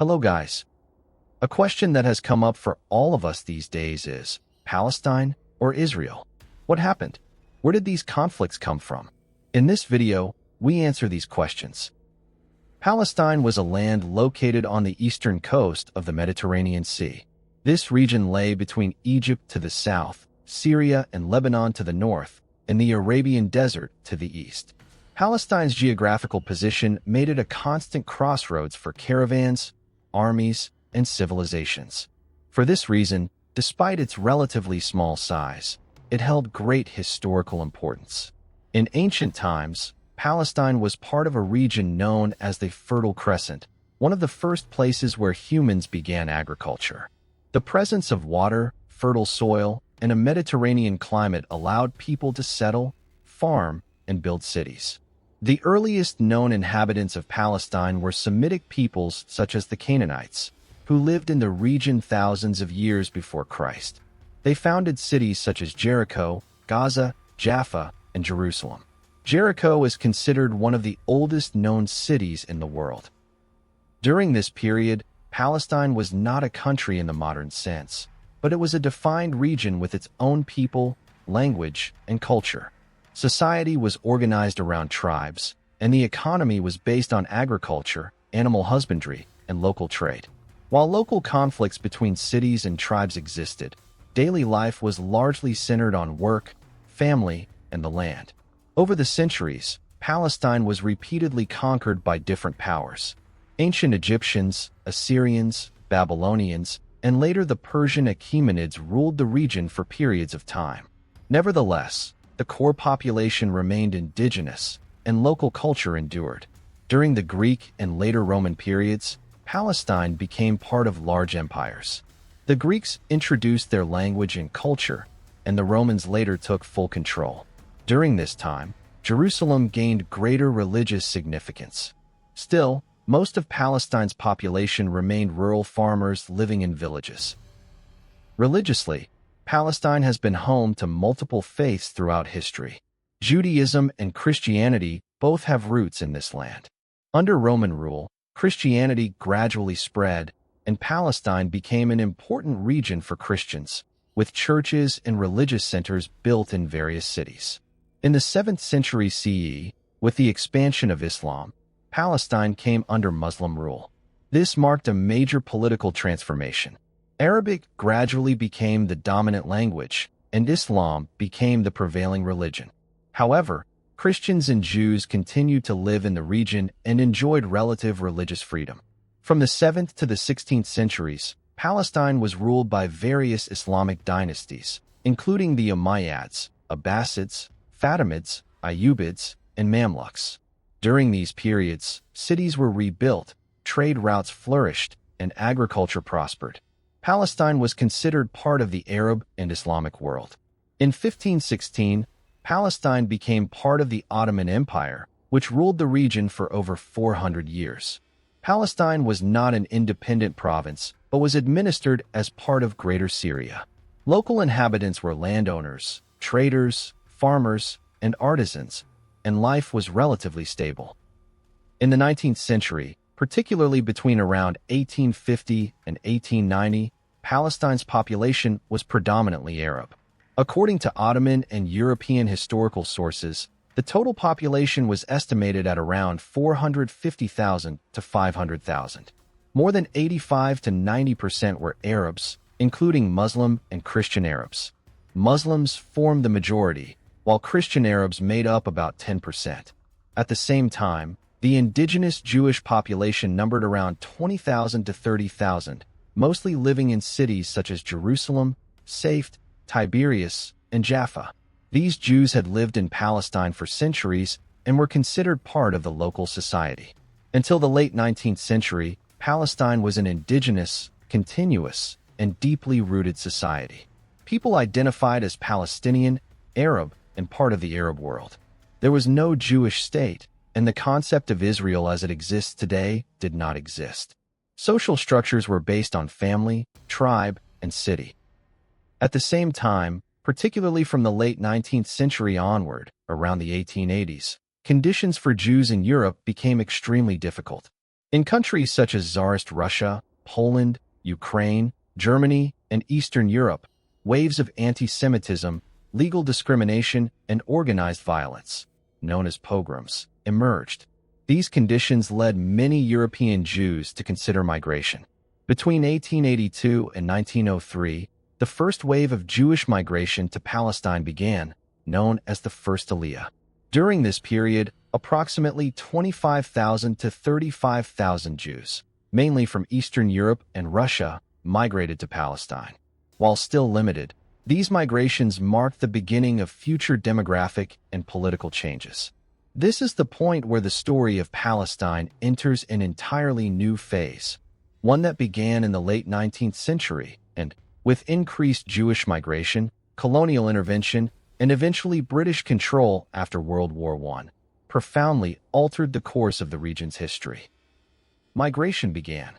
Hello guys. A question that has come up for all of us these days is, Palestine or Israel? What happened? Where did these conflicts come from? In this video, we answer these questions. Palestine was a land located on the eastern coast of the Mediterranean Sea. This region lay between Egypt to the south, Syria and Lebanon to the north, and the Arabian Desert to the east. Palestine's geographical position made it a constant crossroads for caravans, armies, and civilizations. For this reason, despite its relatively small size, it held great historical importance. In ancient times, Palestine was part of a region known as the Fertile Crescent, one of the first places where humans began agriculture. The presence of water, fertile soil, and a Mediterranean climate allowed people to settle, farm, and build cities. The earliest known inhabitants of Palestine were Semitic peoples such as the Canaanites, who lived in the region thousands of years before Christ. They founded cities such as Jericho, Gaza, Jaffa, and Jerusalem. Jericho is considered one of the oldest known cities in the world. During this period, Palestine was not a country in the modern sense, but it was a defined region with its own people, language, and culture. Society was organized around tribes, and the economy was based on agriculture, animal husbandry, and local trade. While local conflicts between cities and tribes existed, daily life was largely centered on work, family, and the land. Over the centuries, Palestine was repeatedly conquered by different powers. Ancient Egyptians, Assyrians, Babylonians, and later the Persian Achaemenids ruled the region for periods of time. Nevertheless, the core population remained indigenous, and local culture endured. During the Greek and later Roman periods, Palestine became part of large empires. The Greeks introduced their language and culture, and the Romans later took full control. During this time, Jerusalem gained greater religious significance. Still, most of Palestine's population remained rural farmers living in villages. Religiously, Palestine has been home to multiple faiths throughout history. Judaism and Christianity both have roots in this land. Under Roman rule, Christianity gradually spread, and Palestine became an important region for Christians, with churches and religious centers built in various cities. In the 7th century CE, with the expansion of Islam, Palestine came under Muslim rule. This marked a major political transformation. Arabic gradually became the dominant language, and Islam became the prevailing religion. However, Christians and Jews continued to live in the region and enjoyed relative religious freedom. From the 7th to the 16th centuries, Palestine was ruled by various Islamic dynasties, including the Umayyads, Abbasids, Fatimids, Ayyubids, and Mamluks. During these periods, cities were rebuilt, trade routes flourished, and agriculture prospered. Palestine was considered part of the Arab and Islamic world. In 1516, Palestine became part of the Ottoman Empire, which ruled the region for over 400 years. Palestine was not an independent province, but was administered as part of Greater Syria. Local inhabitants were landowners, traders, farmers, and artisans, and life was relatively stable. In the 19th century, particularly between around 1850 and 1890, Palestine's population was predominantly Arab. According to Ottoman and European historical sources, the total population was estimated at around 450,000 to 500,000. More than 85 to 90% were Arabs, including Muslim and Christian Arabs. Muslims formed the majority, while Christian Arabs made up about 10%. At the same time, the indigenous Jewish population numbered around 20,000 to 30,000, mostly living in cities such as Jerusalem, Safed, Tiberias, and Jaffa. These Jews had lived in Palestine for centuries and were considered part of the local society. Until the late 19th century, Palestine was an indigenous, continuous, and deeply rooted society. People identified as Palestinian, Arab, and part of the Arab world. There was no Jewish state, and the concept of Israel as it exists today did not exist. Social structures were based on family, tribe, and city. At the same time, particularly from the late 19th century onward, around the 1880s, conditions for Jews in Europe became extremely difficult. In countries such as Tsarist Russia, Poland, Ukraine, Germany, and Eastern Europe, waves of anti-Semitism, legal discrimination, and organized violence, known as pogroms, emerged. These conditions led many European Jews to consider migration. Between 1882 and 1903, the first wave of Jewish migration to Palestine began, known as the First Aliyah. During this period, approximately 25,000 to 35,000 Jews, mainly from Eastern Europe and Russia, migrated to Palestine. While still limited, these migrations marked the beginning of future demographic and political changes. This is the point where the story of Palestine enters an entirely new phase, one that began in the late 19th century and, with increased Jewish migration, colonial intervention, and eventually British control after World War I, profoundly altered the course of the region's history. Migration began.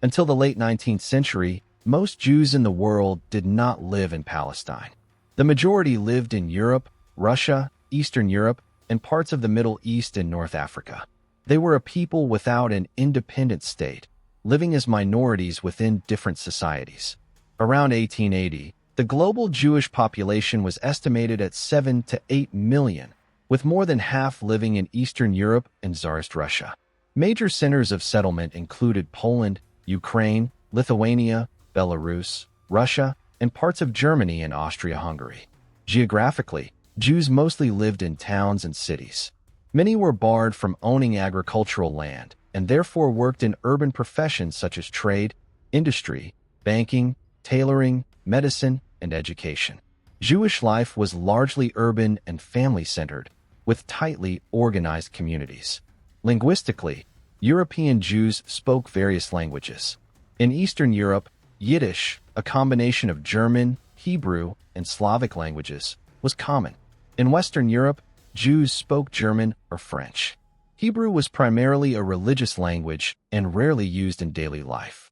Until the late 19th century, most Jews in the world did not live in Palestine. The majority lived in Europe, Russia, Eastern Europe, and parts of the Middle East and North Africa. They were a people without an independent state, living as minorities within different societies. Around 1880, the global Jewish population was estimated at 7 to 8 million, with more than half living in Eastern Europe and Tsarist Russia. Major centers of settlement included Poland, Ukraine, Lithuania, Belarus, Russia, and parts of Germany and Austria-Hungary. Geographically, Jews mostly lived in towns and cities. Many were barred from owning agricultural land and therefore worked in urban professions such as trade, industry, banking, tailoring, medicine, and education. Jewish life was largely urban and family-centered, with tightly organized communities. Linguistically, European Jews spoke various languages. In Eastern Europe, Yiddish, a combination of German, Hebrew, and Slavic languages, was common. In Western Europe, Jews spoke German or French. Hebrew was primarily a religious language and rarely used in daily life.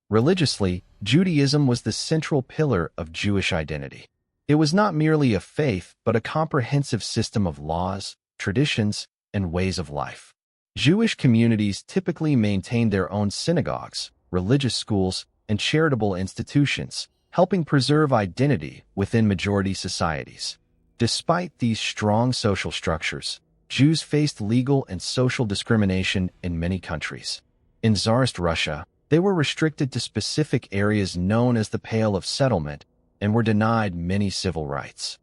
Religiously, Judaism was the central pillar of Jewish identity. It was not merely a faith, but a comprehensive system of laws, traditions, and ways of life. Jewish communities typically maintained their own synagogues, religious schools, and charitable institutions, helping preserve identity within majority societies. Despite these strong social structures, Jews faced legal and social discrimination in many countries. In Tsarist Russia, they were restricted to specific areas known as the Pale of Settlement and were denied many civil rights.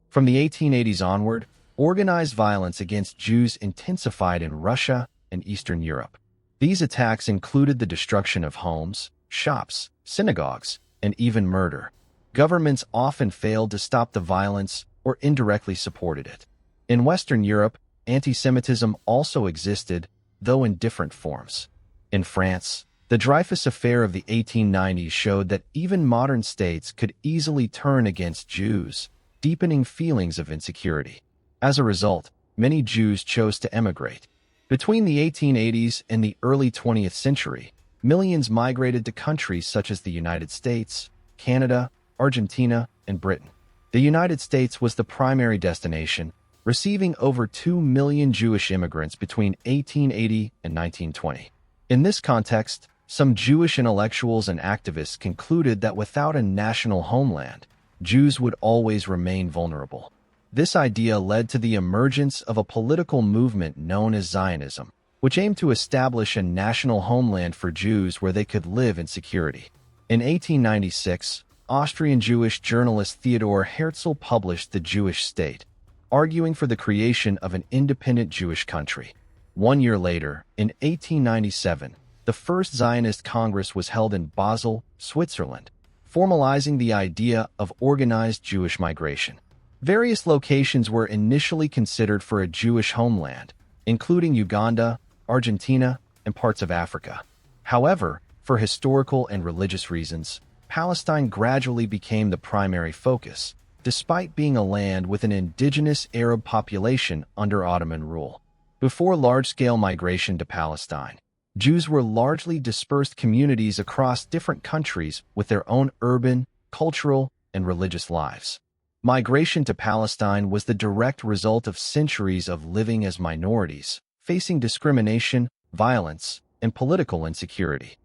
From the 1880s onward, organized violence against Jews intensified in Russia and Eastern Europe. These attacks included the destruction of homes, shops, synagogues, and even murder. Governments often failed to stop the violence or indirectly supported it. In Western Europe, anti-Semitism also existed, though in different forms. In France, the Dreyfus Affair of the 1890s showed that even modern states could easily turn against Jews, deepening feelings of insecurity. As a result, many Jews chose to emigrate. Between the 1880s and the early 20th century, millions migrated to countries such as the United States, Canada, Argentina, and Britain. The United States was the primary destination, receiving over 2 million Jewish immigrants between 1880 and 1920. In this context, some Jewish intellectuals and activists concluded that without a national homeland, Jews would always remain vulnerable. This idea led to the emergence of a political movement known as Zionism, which aimed to establish a national homeland for Jews where they could live in security. In 1896, Austrian Jewish journalist Theodor Herzl published The Jewish State, arguing for the creation of an independent Jewish country. 1 year later, in 1897, the first Zionist Congress was held in Basel, Switzerland, formalizing the idea of organized Jewish migration. Various locations were initially considered for a Jewish homeland, including Uganda, Argentina, and parts of Africa. However, for historical and religious reasons, Palestine gradually became the primary focus, despite being a land with an indigenous Arab population under Ottoman rule. Before large-scale migration to Palestine, Jews were largely dispersed communities across different countries with their own urban, cultural, and religious lives. Migration to Palestine was the direct result of centuries of living as minorities, facing discrimination, violence, and political insecurity.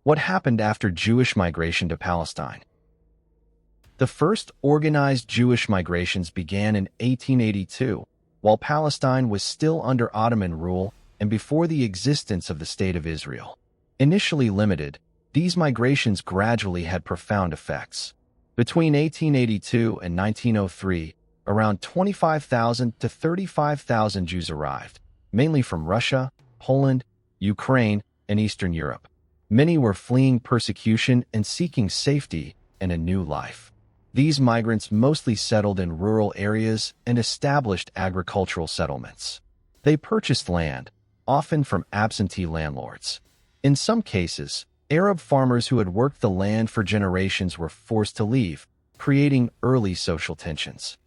What happened after Jewish migration to Palestine? The first organized Jewish migrations began in 1882, while Palestine was still under Ottoman rule and before the existence of the State of Israel. Initially limited, these migrations gradually had profound effects. Between 1882 and 1903, around 25,000 to 35,000 Jews arrived, mainly from Russia, Poland, Ukraine, and Eastern Europe. Many were fleeing persecution and seeking safety and a new life. These migrants mostly settled in rural areas and established agricultural settlements. They purchased land, often from absentee landlords. In some cases, Arab farmers who had worked the land for generations were forced to leave, creating early social tensions.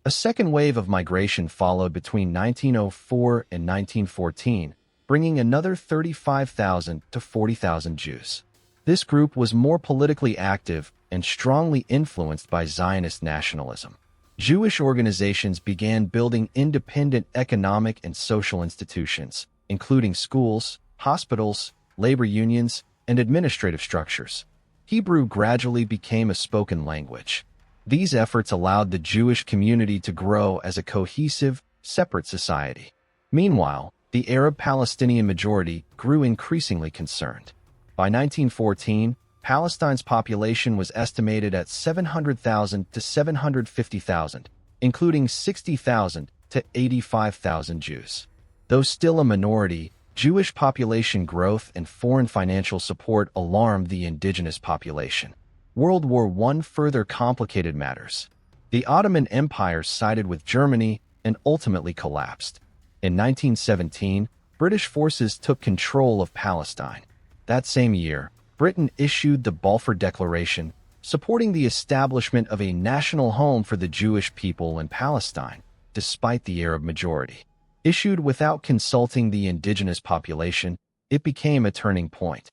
A second wave of migration followed between 1904 and 1914, bringing another 35,000 to 40,000 Jews. This group was more politically active and strongly influenced by Zionist nationalism. Jewish organizations began building independent economic and social institutions, including schools, hospitals, labor unions, and administrative structures. Hebrew gradually became a spoken language. These efforts allowed the Jewish community to grow as a cohesive, separate society. Meanwhile, the Arab-Palestinian majority grew increasingly concerned. By 1914, Palestine's population was estimated at 700,000 to 750,000, including 60,000 to 85,000 Jews. Though still a minority, Jewish population growth and foreign financial support alarmed the indigenous population. World War I further complicated matters. The Ottoman Empire sided with Germany and ultimately collapsed. In 1917, British forces took control of Palestine. That same year, Britain issued the Balfour Declaration, supporting the establishment of a national home for the Jewish people in Palestine, despite the Arab majority. Issued without consulting the indigenous population, it became a turning point.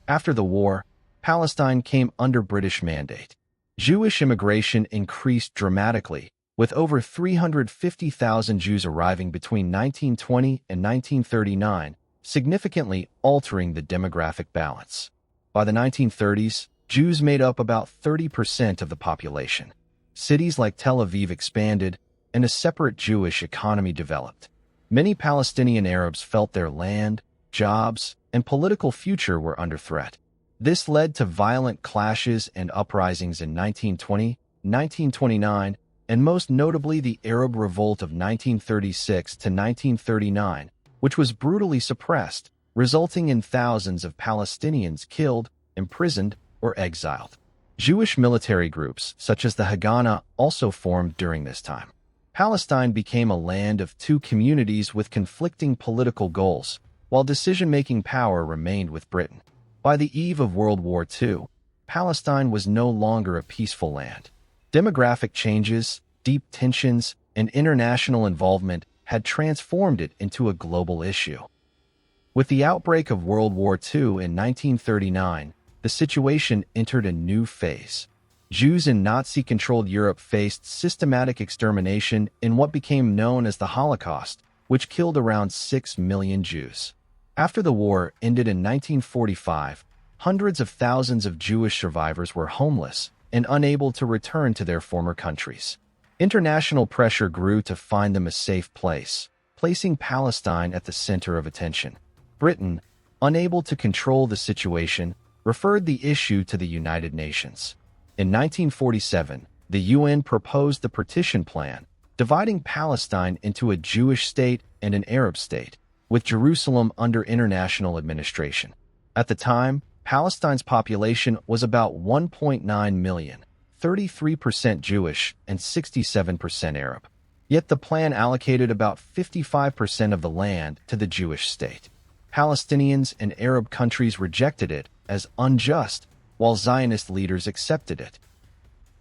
After the war, Palestine came under British mandate. Jewish immigration increased dramatically, with over 350,000 Jews arriving between 1920 and 1939, significantly altering the demographic balance. By the 1930s, Jews made up about 30% of the population. Cities like Tel Aviv expanded, and a separate Jewish economy developed. Many Palestinian Arabs felt their land, jobs, and political future were under threat. This led to violent clashes and uprisings in 1920, 1929, and most notably the Arab Revolt of 1936 to 1939, which was brutally suppressed, resulting in thousands of Palestinians killed, imprisoned, or exiled. Jewish military groups, such as the Haganah, also formed during this time. Palestine became a land of two communities with conflicting political goals, while decision-making power remained with Britain. By the eve of World War II, Palestine was no longer a peaceful land. Demographic changes, deep tensions, and international involvement had transformed it into a global issue. With the outbreak of World War II in 1939, the situation entered a new phase. Jews in Nazi-controlled Europe faced systematic extermination in what became known as the Holocaust, which killed around 6 million Jews. After the war ended in 1945, hundreds of thousands of Jewish survivors were homeless and unable to return to their former countries. International pressure grew to find them a safe place, placing Palestine at the center of attention. Britain, unable to control the situation, referred the issue to the United Nations. In 1947, the UN proposed the partition plan, dividing Palestine into a Jewish state and an Arab state, with Jerusalem under international administration. At the time, Palestine's population was about 1.9 million, 33% Jewish and 67% Arab. Yet the plan allocated about 55% of the land to the Jewish state. Palestinians and Arab countries rejected it as unjust, while Zionist leaders accepted it.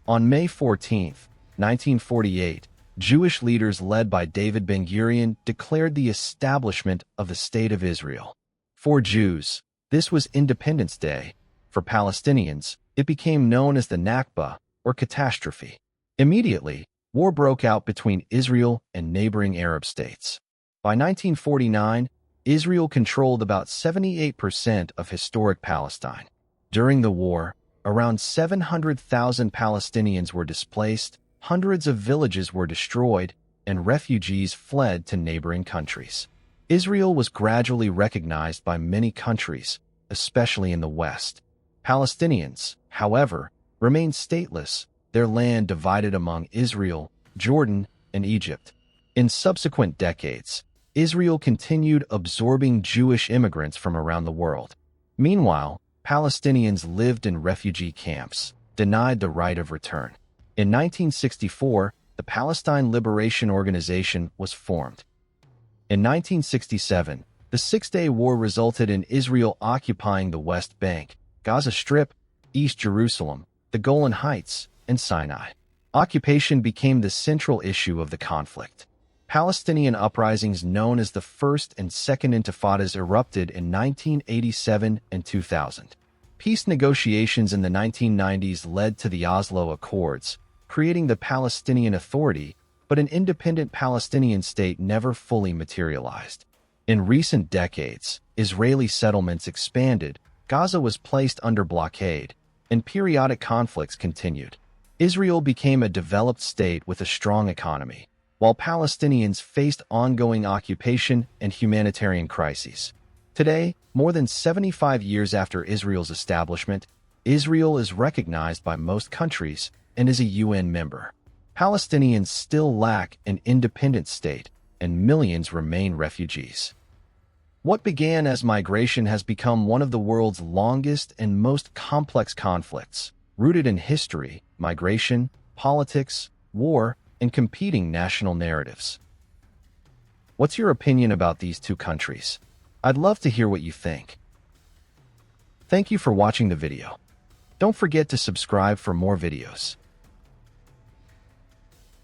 On May 14, 1948, Jewish leaders led by David Ben-Gurion declared the establishment of the State of Israel. For Jews, this was Independence Day. For Palestinians, it became known as the Nakba, or catastrophe. Immediately, war broke out between Israel and neighboring Arab states. By 1949, Israel controlled about 78% of historic Palestine. During the war, around 700,000 Palestinians were displaced, hundreds of villages were destroyed, and refugees fled to neighboring countries. Israel was gradually recognized by many countries, especially in the West. Palestinians, however, remained stateless, their land divided among Israel, Jordan, and Egypt. In subsequent decades, Israel continued absorbing Jewish immigrants from around the world. Meanwhile, Palestinians lived in refugee camps, denied the right of return. In 1964, the Palestine Liberation Organization was formed. In 1967, the Six-Day War resulted in Israel occupying the West Bank, Gaza Strip, East Jerusalem, the Golan Heights, and Sinai. Occupation became the central issue of the conflict. Palestinian uprisings known as the First and Second Intifadas erupted in 1987 and 2000. Peace negotiations in the 1990s led to the Oslo Accords, creating the Palestinian Authority, but an independent Palestinian state never fully materialized. In recent decades, Israeli settlements expanded, Gaza was placed under blockade, and periodic conflicts continued. Israel became a developed state with a strong economy, while Palestinians faced ongoing occupation and humanitarian crises. Today, more than 75 years after Israel's establishment, Israel is recognized by most countries and is a UN member. Palestinians still lack an independent state, and millions remain refugees. What began as migration has become one of the world's longest and most complex conflicts, rooted in history, migration, politics, war, and competing national narratives. What's your opinion about these two countries? I'd love to hear what you think. Thank you for watching the video. Don't forget to subscribe for more videos.